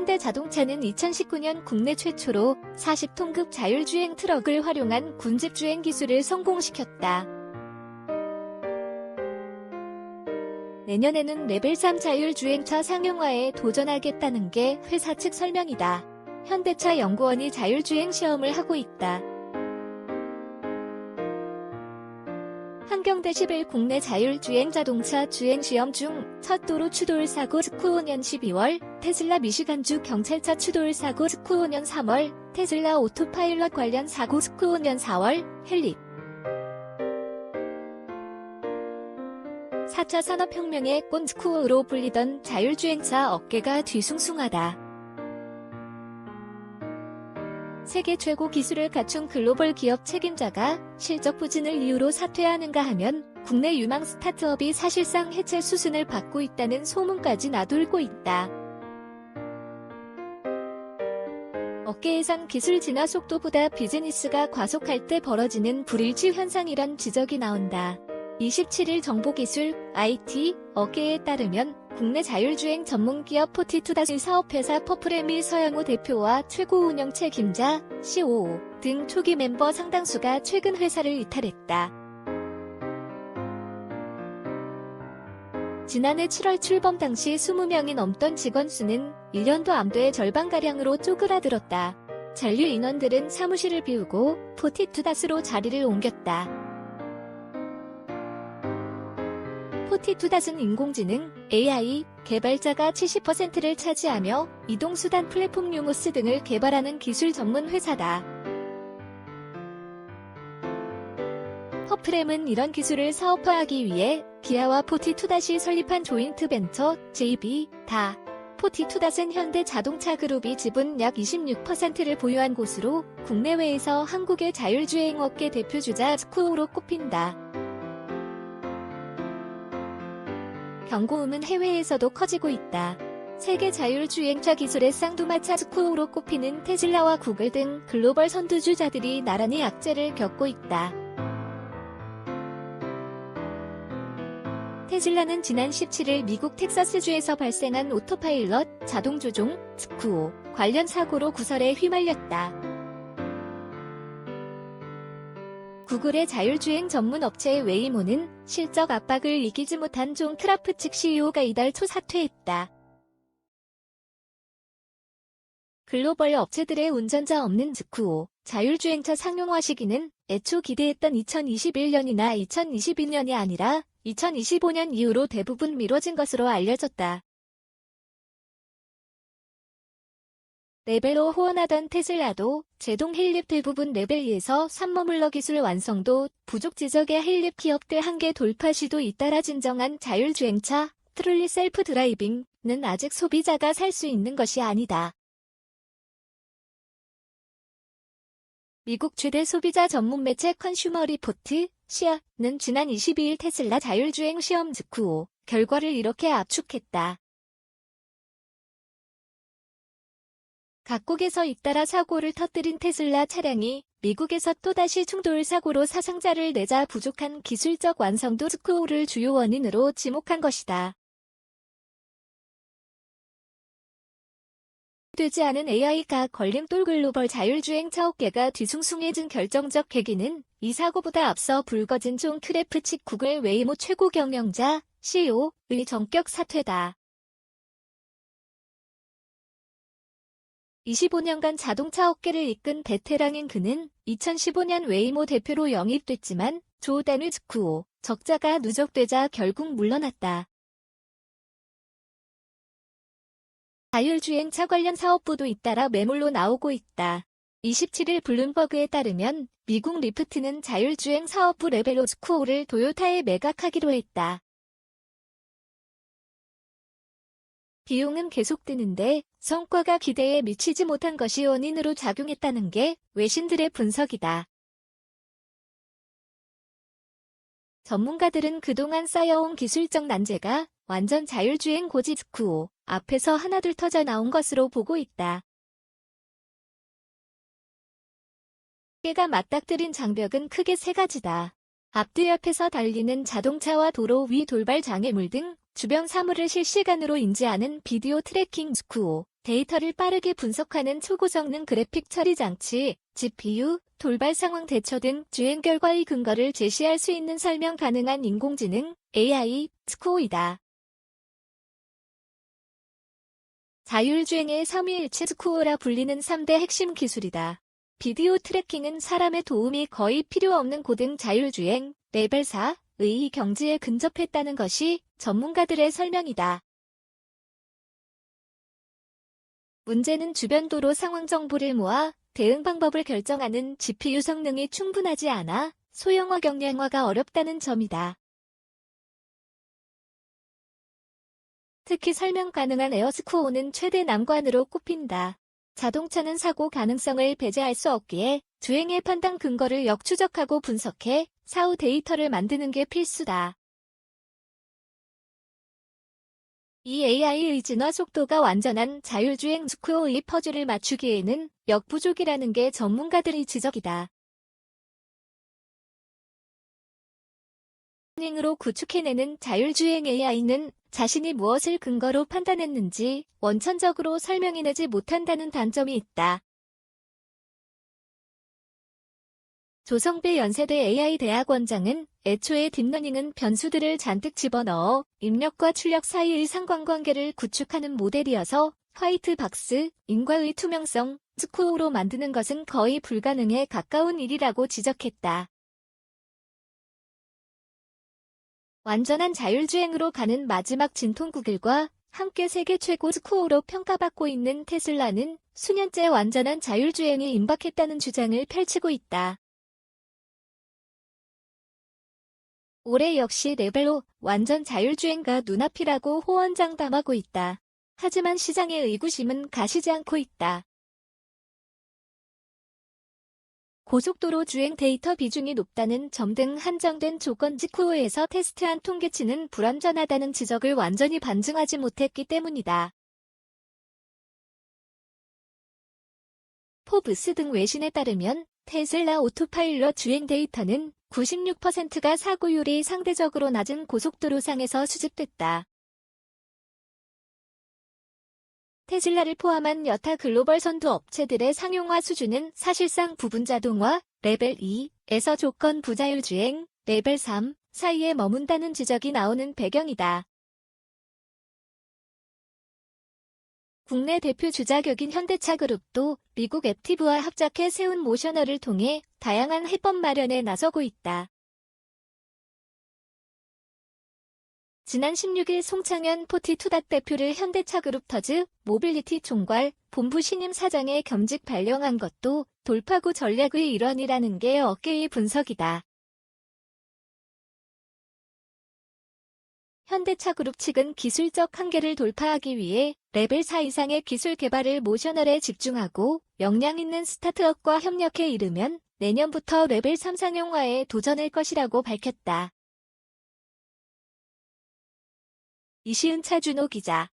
현대자동차는 2019년 국내 최초로 40톤급 자율주행 트럭을 활용한 군집주행 기술을 성공시켰다. 내년에는 레벨 3 자율주행차 상용화에 도전하겠다는 게 회사 측 설명이다. 현대차 연구원이 자율주행 시험을 하고 있다. 한경대 10일 국내 자율주행 자동차 주행시험 중 첫 도로 추돌 사고 직후 5년 12월, 테슬라 미시간주 경찰차 추돌 사고 직후 5년 3월, 테슬라 오토파일럿 관련 사고 직후 5년 4월, 헬릭 4차 산업혁명의 꼰즈쿠어로 불리던 자율주행차 업계가 뒤숭숭하다. 세계 최고 기술을 갖춘 글로벌 기업 책임자가 실적 부진을 이유로 사퇴하는가 하면 국내 유망 스타트업이 사실상 해체 수순을 밟고 있다는 소문까지 나돌고 있다. 업계에선 기술 진화 속도보다 비즈니스가 과속할 때 벌어지는 불일치 현상이란 지적이 나온다. 27일 정보기술, IT, 업계에 따르면 국내 자율주행 전문기업 포티투다스 사업회사 퍼프레미 서영우 대표와 최고 운영 책임자, COO 등 초기 멤버 상당수가 최근 회사를 이탈했다. 지난해 7월 출범 당시 20명이 넘던 직원 수는 1년도 안 돼 절반가량으로 쪼그라들었다. 잔류 인원들은 사무실을 비우고 포티투다스로 자리를 옮겼다. 포티투닷은 인공지능, AI, 개발자가 70%를 차지하며 이동수단 플랫폼 유모스 등을 개발하는 기술 전문 회사다. 퍼프렘은 이런 기술을 사업화하기 위해 기아와 포티투닷이 설립한 조인트 벤처 JB.다. 포티투닷은 현대자동차 그룹이 지분 약 26%를 보유한 곳으로 국내외에서 한국의 자율주행 업계 대표주자 스쿠어로 꼽힌다. 경고음은 해외에서도 커지고 있다. 세계 자율주행차 기술의 쌍두마차 스쿠어로 꼽히는 테슬라와 구글 등 글로벌 선두주자들이 나란히 악재를 겪고 있다. 테슬라는 지난 17일 미국 텍사스주에서 발생한 오토파일럿 자동조종 스쿠오 관련 사고로 구설에 휘말렸다. 구글의 자율주행 전문 업체 웨이모는 실적 압박을 이기지 못한 존 크라프 측 CEO가 이달 초 사퇴했다. 글로벌 업체들의 운전자 없는 스쿠오 자율주행차 상용화 시기는 애초 기대했던 2021년이나 2022년이 아니라 2025년 이후로 대부분 미뤄진 것으로 알려졌다. 레벨 5 후원하던 테슬라도 제동 헬립 대부분 레벨 2에서 3 머물러 기술 완성도 부족 지적의 헬립 기업들 한계 돌파 시도 잇따라 진정한 자율주행차, 트룰리 셀프 드라이빙은 아직 소비자가 살 수 있는 것이 아니다. 미국 최대 소비자 전문 매체 컨슈머 리포트, 시아는 지난 22일 테슬라 자율주행 시험 직후 결과를 이렇게 압축했다. 각국에서 잇따라 사고를 터뜨린 테슬라 차량이 미국에서 또다시 충돌 사고로 사상자를 내자 부족한 기술적 완성도 스쿠어를 주요 원인으로 지목한 것이다. 되지 않은 AI가 걸림돌 글로벌 자율주행차 업계가 뒤숭숭해진 결정적 계기는 이 사고보다 앞서 불거진 존 크래프 측 구글 웨이모 최고 경영자 CEO의 전격 사퇴다. 25년간 자동차 업계를 이끈 베테랑인 그는 2015년 웨이모 대표로 영입됐지만 조 다뉴 스쿠오 적자가 누적되자 결국 물러났다. 자율주행차 관련 사업부도 잇따라 매물로 나오고 있다. 27일 블룸버그에 따르면 미국 리프트는 자율주행 사업부 레벨 5 스쿠오를 도요타에 매각하기로 했다. 비용은 계속 드는데 성과가 기대에 미치지 못한 것이 원인으로 작용했다는 게 외신들의 분석이다. 전문가들은 그동안 쌓여온 기술적 난제가 완전 자율주행 고지 스쿠오 앞에서 하나둘 터져 나온 것으로 보고 있다. 깨가 맞닥뜨린 장벽은 크게 세 가지다. 앞뒤 옆에서 달리는 자동차와 도로 위 돌발 장애물 등 주변 사물을 실시간으로 인지하는 비디오 트래킹 스쿠오, 데이터를 빠르게 분석하는 초고성능 그래픽 처리 장치, GPU, 돌발 상황 대처 등 주행 결과의 근거를 제시할 수 있는 설명 가능한 인공지능, AI, 스코어이다. 자율주행의 삼위일체 스코어라 불리는 3대 핵심 기술이다. 비디오 트래킹은 사람의 도움이 거의 필요 없는 고등 자율주행, 레벨 4의 경지에 근접했다는 것이 전문가들의 설명이다. 문제는 주변 도로 상황 정보를 모아 대응 방법을 결정하는 GPU 성능이 충분하지 않아 소형화 경량화가 어렵다는 점이다. 특히 설명 가능한 에어스코어는 최대 난관으로 꼽힌다. 자동차는 사고 가능성을 배제할 수 없기에 주행의 판단 근거를 역추적하고 분석해 사후 데이터를 만드는 게 필수다. 이 AI의 진화 속도가 완전한 자율주행 스코어의 퍼즐을 맞추기에는 역부족이라는 게 전문가들의 지적이다. 닝으로 구축해내는 자율주행 AI는 자신이 무엇을 근거로 판단했는지 원천적으로 설명해내지 못한다는 단점이 있다. 조성배 연세대 AI 대학원장은 애초에 딥러닝은 변수들을 잔뜩 집어넣어 입력과 출력 사이의 상관관계를 구축하는 모델이어서 화이트 박스, 인과의 투명성, 스코어로 만드는 것은 거의 불가능에 가까운 일이라고 지적했다. 완전한 자율주행으로 가는 마지막 진통구길과 함께 세계 최고 스코어로 평가받고 있는 테슬라는 수년째 완전한 자율주행에 임박했다는 주장을 펼치고 있다. 올해 역시 레벨 5 완전 자율주행가 눈앞이라고 호언장담하고 있다. 하지만 시장의 의구심은 가시지 않고 있다. 고속도로 주행 데이터 비중이 높다는 점 등 한정된 조건 스코어에서 테스트한 통계치는 불완전하다는 지적을 완전히 반증하지 못했기 때문이다. 포브스 등 외신에 따르면 테슬라 오토파일럿 주행 데이터는 96%가 사고율이 상대적으로 낮은 고속도로상에서 수집됐다. 테슬라를 포함한 여타 글로벌 선두 업체들의 상용화 수준은 사실상 부분 자동화, 레벨 2에서 조건 부자율주행, 레벨 3 사이에 머문다는 지적이 나오는 배경이다. 국내 대표 주자격인 현대차그룹도 미국 앱티브와 합작해 세운 모셔널을 통해 다양한 해법 마련에 나서고 있다. 지난 16일 송창현 포티투닥 대표를 현대차그룹 터즈 모빌리티 총괄 본부 신임 사장에 겸직 발령한 것도 돌파구 전략의 일환이라는 게 업계의 분석이다. 현대차그룹 측은 기술적 한계를 돌파하기 위해 레벨 4 이상의 기술 개발을 모셔널에 집중하고 역량 있는 스타트업과 협력해 이르면 내년부터 레벨 3 상용화에 도전할 것이라고 밝혔다. 이시은 차준호 기자